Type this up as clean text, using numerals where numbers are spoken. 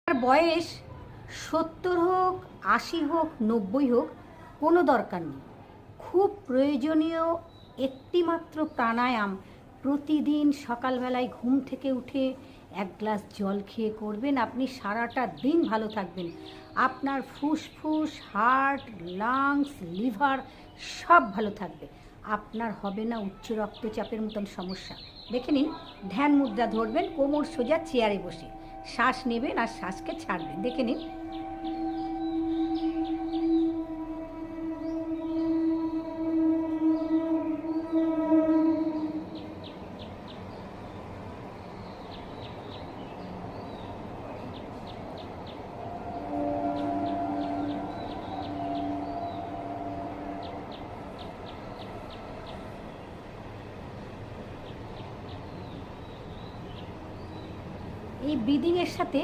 আপনার বয়স 70 হোক, 80 হোক, 90 হোক, কোনো দরকার নেই। খুব প্রয়োজনীয় একটি মাত্র প্রাণায়াম প্রতিদিন সকালবেলায় ঘুম থেকে উঠে এক গ্লাস জল খেয়ে করবেন। আপনি সারাটা দিন ভালো থাকবেন। আপনার ফুসফুস, হার্ট, লাংস, লিভার সব ভালো থাকবে। আপনার হবে না উচ্চ রক্তচাপের মতন সমস্যা। দেখে নিন, ধ্যান মুদ্রা ধরবেন, কোমর সোজা চেয়ারে বসে শ্বাস নেবেন আর শ্বাসকে ছাড়বেন। দেখে নিন। এই ব্রিদিংয়ের সাথে